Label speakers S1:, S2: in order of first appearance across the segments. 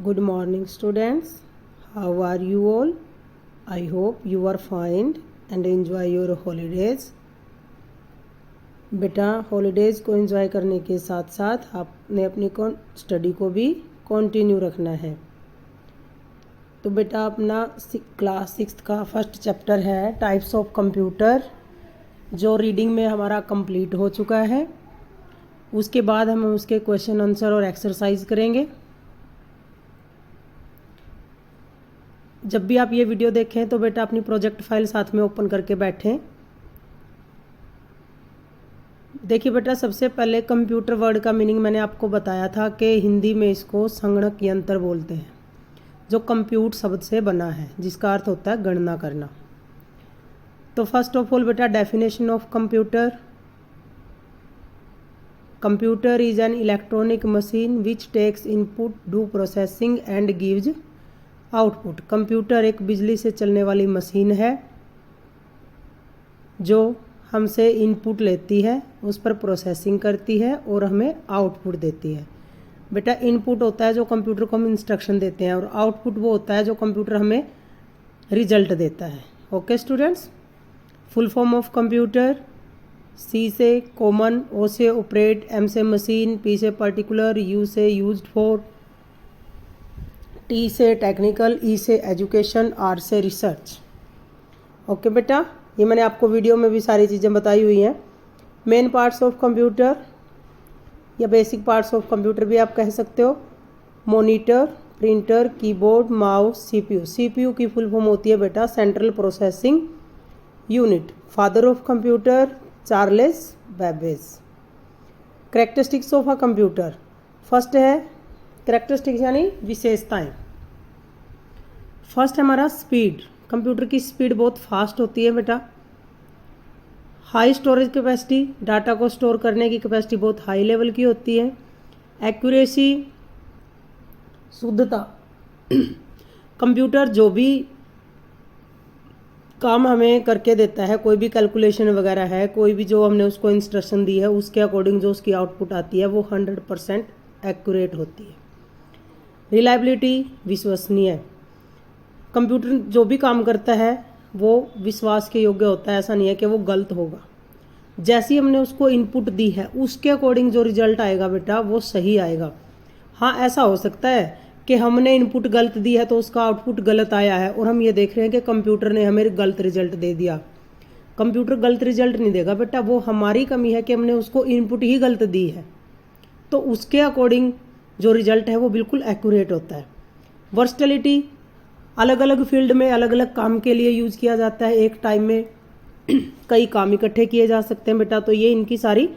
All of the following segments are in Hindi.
S1: Good morning, students. How are you all? I hope you are fine and enjoy your holidays. बेटा हॉलीडेज़ को एंजॉय करने के साथ साथ आपने अपनी स्टडी को भी कंटिन्यू रखना है। तो बेटा अपना क्लास 6 का फर्स्ट चैप्टर है टाइप्स ऑफ कंप्यूटर, जो रीडिंग में हमारा कंप्लीट हो चुका है। उसके बाद हम उसके क्वेश्चन आंसर और एक्सरसाइज करेंगे। जब भी आप ये वीडियो देखें तो बेटा अपनी प्रोजेक्ट फाइल साथ में ओपन करके बैठें। देखिए बेटा, सबसे पहले कंप्यूटर वर्ड का मीनिंग मैंने आपको बताया था कि हिंदी में इसको संगणक यंत्र बोलते हैं, जो कंप्यूट शब्द से बना है, जिसका अर्थ होता है गणना करना। तो फर्स्ट ऑफ ऑल बेटा, definition of computer. Computer is an electronic machine which takes input, do processing and gives output. Computer एक बिजली से चलने वाली मशीन है जो हमसे इनपुट लेती है, उस पर प्रोसेसिंग करती है और हमें आउटपुट देती है। बेटा इनपुट होता है जो कंप्यूटर को हम इंस्ट्रक्शन देते हैं, और आउटपुट वो होता है जो कंप्यूटर हमें रिजल्ट देता है। Okay students, full form of computer. C से कॉमन, ओ से ऑपरेट, एम से मशीन, पी से पर्टिकुलर, यू से यूज्ड फॉर, टी से टेक्निकल, ई से एजुकेशन, आर से रिसर्च। ओके बेटा, ये मैंने आपको वीडियो में भी सारी चीज़ें बताई हुई हैं। मेन पार्ट्स ऑफ कंप्यूटर या बेसिक पार्ट्स ऑफ कंप्यूटर भी आप कह सकते हो। Monitor, printer, keyboard, mouse, CPU. CPU की फुल फॉर्म होती है बेटा central processing unit. Father of computer Charles Babbage. Characteristics of a computer. First है कैरेक्टरिस्टिक्स यानी विशेषताएं। फर्स्ट है हमारा स्पीड। कंप्यूटर की स्पीड बहुत फास्ट होती है बेटा। हाई स्टोरेज कैपेसिटी, डाटा को स्टोर करने की कैपेसिटी बहुत हाई लेवल की होती है। एक्यूरेसी, शुद्धता। कंप्यूटर जो भी काम हमें करके देता है, कोई भी कैलकुलेशन वगैरह है, कोई भी जो हमने उसको इंस्ट्रक्शन दी है, उसके अकॉर्डिंग जो उसकी आउटपुट आती है वो 100% एक्यूरेट होती है। रिलायबिलिटी, विश्वसनीय। कंप्यूटर जो भी काम करता है वो विश्वास के योग्य होता है, ऐसा नहीं है कि वो गलत होगा। जैसी हमने उसको इनपुट दी है उसके अकॉर्डिंग जो रिजल्ट आएगा बेटा वो सही आएगा। हाँ, ऐसा हो सकता है कि हमने इनपुट गलत दी है तो उसका आउटपुट गलत आया है, और हम ये देख रहे हैं कि कंप्यूटर ने हमें गलत रिजल्ट दे दिया। कंप्यूटर गलत रिजल्ट नहीं देगा बेटा, वो हमारी कमी है कि हमने उसको इनपुट ही गलत दी है, तो उसके अकॉर्डिंग जो रिजल्ट है वो बिल्कुल एक्यूरेट होता है। वर्सटिलिटी, अलग अलग फील्ड में अलग अलग काम के लिए यूज़ किया जाता है। एक टाइम में कई काम इकट्ठे किए जा सकते हैं बेटा, तो ये इनकी सारी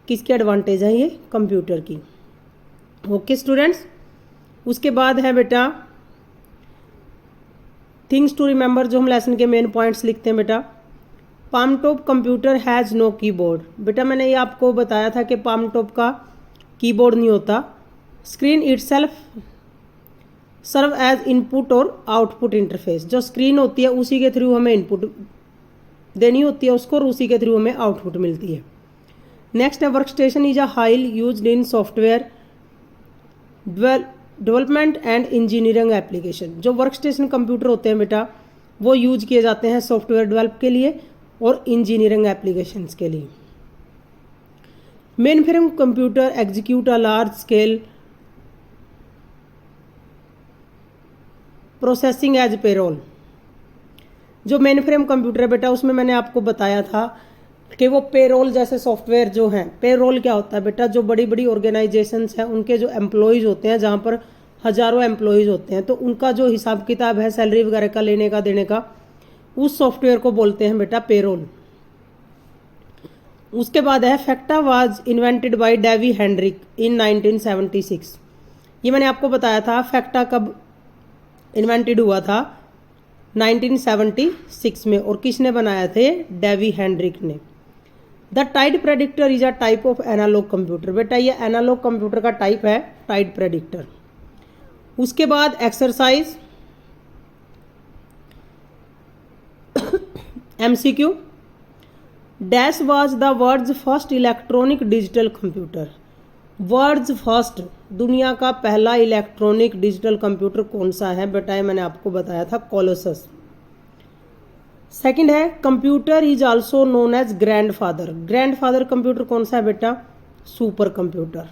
S1: किसकी एडवांटेज है, ये कंप्यूटर की। ओके स्टूडेंट्स, उसके बाद है बेटा थिंग्स टू रिमेंबर, जो हम लेसन के मेन पॉइंट्स लिखते हैं बेटा। Palm top computer has no keyboard. बेटा मैंने ये आपको बताया था कि पाम टॉप का कीबोर्ड नहीं होता। Screen itself serve as input और आउटपुट इंटरफेस। जो स्क्रीन होती है उसी के थ्रू हमें इनपुट देनी होती है उसको, और उसी के थ्रू हमें आउटपुट मिलती है। नेक्स्ट है work station is a highly used in software development and engineering application. जो वर्क स्टेशन कंप्यूटर होते हैं बेटा वो यूज किए जाते हैं सॉफ्टवेयर डेवलप के लिए और इंजीनियरिंग एप्लीकेशंस के लिए। Main frame computer execute a large scale processing as payroll. जो मेन फ्रेम कंप्यूटर है बेटा उसमें मैंने आपको बताया था कि वो पेरोल जैसे सॉफ्टवेयर जो हैं। पेरोल क्या होता है बेटा, जो बड़ी बड़ी ऑर्गेनाइजेशंस हैं उनके जो एम्प्लॉयज़ होते हैं, जहाँ पर हज़ारों एम्प्लॉयज़ होते हैं, तो उनका जो हिसाब किताब है सैलरी वगैरह का लेने का देने का, उस सॉफ्टवेयर को बोलते हैं बेटा पेरोल। उसके बाद है facta was invented by Davy Henrik in 1976। ये मैंने आपको बताया था फैक्टा कब इन्वेंटेड हुआ था, 1976 में, और किसने बनाया थे, डेवी हेनरिक ने। The tide predictor is a type of analog computer. बेटा ये एनालॉग कंप्यूटर का टाइप है टाइड प्रेडिक्टर। उसके बाद exercise MCQ. Dash was the world's first electronic digital computer. World's first दुनिया का पहला इलेक्ट्रॉनिक डिजिटल कंप्यूटर कौन सा है बेटा? ये मैंने आपको बताया था, कोलोसस। सेकंड है, computer is also known as grandfather. Grandfather computer कौन सा है बेटा? Super computer.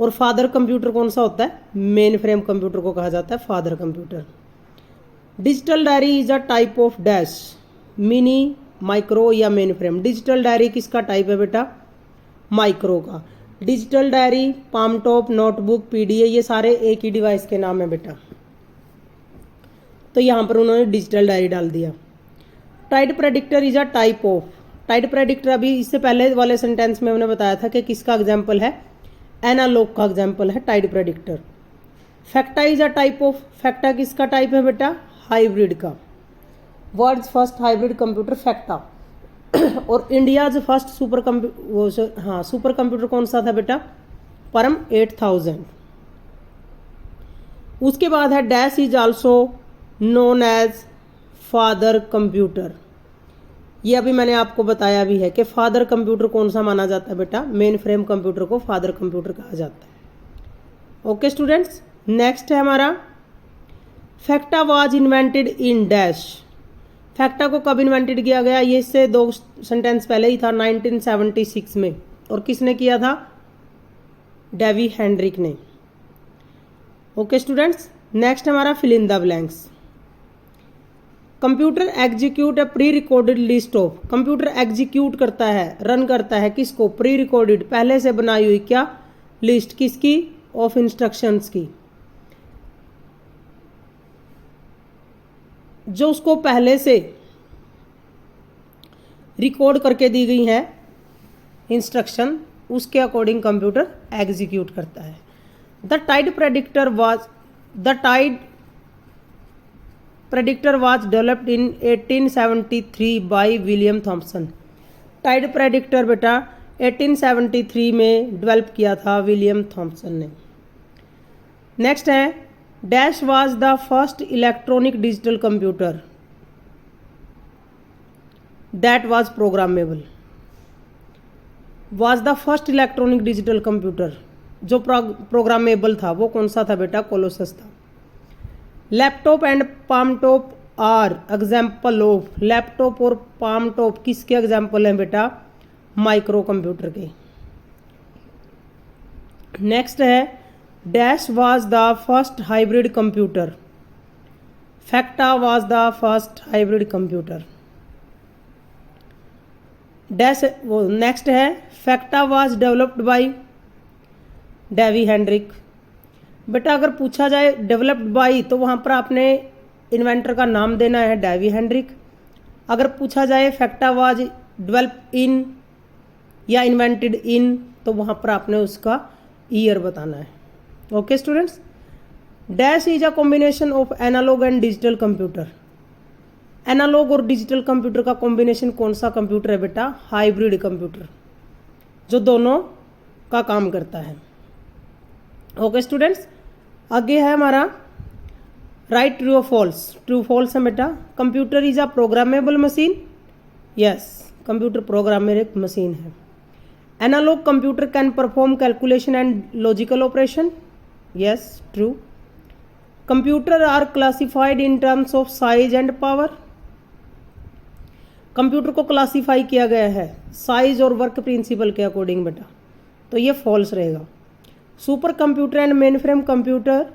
S1: और फादर कंप्यूटर कौन सा होता है? मेन फ्रेम कंप्यूटर को कहा जाता है father computer. Digital diary is a type of dash, mini, micro या मेन फ्रेम। डिजिटल डायरी किसका टाइप है बेटा? माइक्रो का। Digital diary, palm top, notebook, PDA, ये सारे एक ही डिवाइस के नाम है बेटा। तो यहाँ पर उन्होंने डिजिटल डायरी डाल दिया। Tide predictor is a type of. Tide predictor अभी इससे पहले वाले सेंटेंस में हमने बताया था कि किसका एग्जाम्पल है? एनालॉग का एग्जाम्पल है tide predictor. Facta is a type of. Facta किसका टाइप है बेटा? हाइब्रिड का। World's first hybrid computer facta. और इंडियाज फर्स्ट सुपर कंप्यूटर कौन सा था बेटा? परम 8000। उसके बाद है dash is also known as father computer. ये अभी मैंने आपको बताया भी है कि फादर कंप्यूटर कौन सा माना जाता है बेटा? मेन फ्रेम कंप्यूटर को फादर कंप्यूटर कहा जाता है। ओके स्टूडेंट्स, नेक्स्ट है हमारा फैक्टा वाज इन्वेंटेड इन डैश। फैक्टा को कब इन्वेंटेड किया गया? ये इससे 2 सेंटेंस पहले ही था, 1976 में। और किसने किया था? डेवी हेनरिक ने। ओके स्टूडेंट्स, नेक्स्ट हमारा fill in the blanks. Computer execute a pre recorded list of. Computer execute करता है, रन करता है किसको? प्री रिकॉर्डेड, पहले से बनाई हुई क्या लिस्ट? किसकी? ऑफ इंस्ट्रक्शंस की, जो उसको पहले से रिकॉर्ड करके दी गई है इंस्ट्रक्शन, उसके अकॉर्डिंग कंप्यूटर एग्जीक्यूट करता है। The tide predictor was developed in 1873 by William Thomson. Tide predictor बेटा 1873 में डेवलप किया था विलियम थॉमसन ने। नेक्स्ट है dash was the first electronic digital computer that was programmable. Was the first electronic digital computer जो प्रोग्रामेबल था, वो कौन सा था बेटा? कोलोसस था। Laptop and palm top are example of. Laptop और पाम टॉप किसके एग्जाम्पल हैं बेटा? माइक्रो कंप्यूटर के। नेक्स्ट है dash was the first hybrid computer. Facta was the first hybrid computer. Dash वो नेक्स्ट है facta was developed by Davy Henrik. बेटा अगर पूछा जाए डेवलप्ड बाय तो वहाँ पर आपने इन्वेंटर का नाम देना है, डेवी हेनरिक। अगर पूछा जाए फैक्टा वाज डेवलप इन या इन्वेंटेड इन, तो वहाँ पर आपने उसका ईयर बताना है। Okay students, dash is a combination of analog and digital computer. Analog और डिजिटल कंप्यूटर का कॉम्बिनेशन कौन सा कंप्यूटर है बेटा? हाइब्रिड कंप्यूटर, जो दोनों का काम करता है। ओके स्टूडेंट्स, आगे है हमारा राइट ट्रू और फॉल्स। ट्रू फॉल्स है बेटा। Computer is a programmable machine. Yes, computer programmable machine है। Analog computer can perform calculation and logical operation. Yes, true. Computer are classified in terms of size and power. Computer को क्लासिफाई किया गया है साइज और वर्क प्रिंसिपल के अकॉर्डिंग बेटा, तो ये फॉल्स रहेगा। Super computer and main frame computer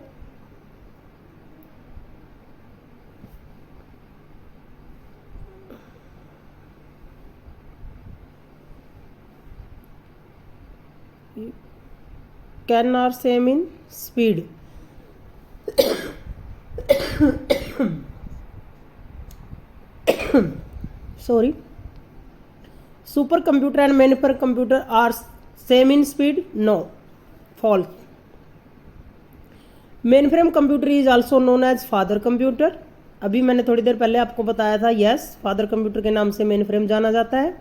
S1: can are same in speed. Sorry, super computer and main frame computer are same in speed. No, false. Main frame computer is also known as father computer. अभी मैंने थोड़ी देर पहले आपको बताया था, यस, फादर कंप्यूटर के नाम से मेन फ्रेम जाना जाता है।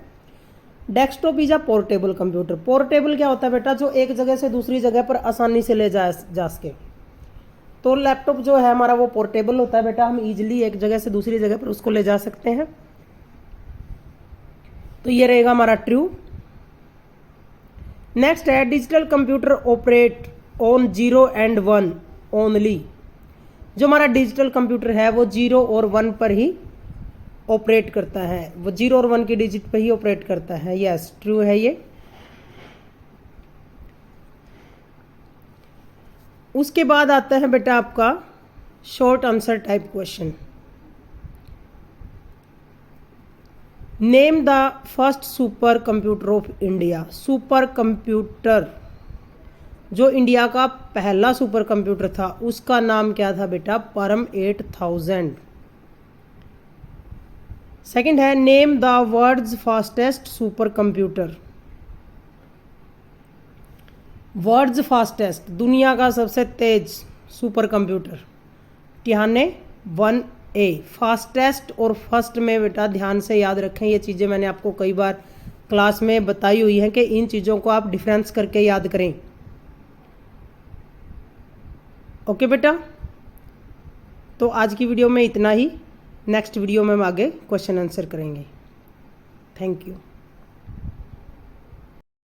S1: Desktop is a portable computer. Portable क्या होता है बेटा? जो एक जगह से दूसरी जगह पर आसानी से ले जा सके। तो लैपटॉप जो है हमारा वो पोर्टेबल होता है बेटा, हम इजीली एक जगह से दूसरी जगह पर उसको ले जा सकते हैं। तो ये रहेगा हमारा ट्रू। नेक्स्ट है digital computer operate on 0 and 1 only. जो हमारा डिजिटल कंप्यूटर है वो 0 और 1 पर ही ऑपरेट करता है, वो 0 और 1 की डिजिट पर ही ऑपरेट करता है। यस, ट्रू है ये। उसके बाद आता है बेटा आपका short answer type question. Name the first super computer of India. Super computer, जो इंडिया का पहला सुपर कंप्यूटर था उसका नाम क्या था बेटा? परम 8000। सेकंड है name the world's fastest super computer. World's fastest, दुनिया का सबसे तेज super computer, Tianhe 1A। Fastest और फर्स्ट में बेटा ध्यान से याद रखें, ये चीज़ें मैंने आपको कई बार क्लास में बताई हुई हैं कि इन चीज़ों को आप डिफरेंस करके याद करें। ओके बेटा, तो आज की वीडियो में इतना ही। नेक्स्ट वीडियो में हम आगे क्वेश्चन आंसर करेंगे। Thank you.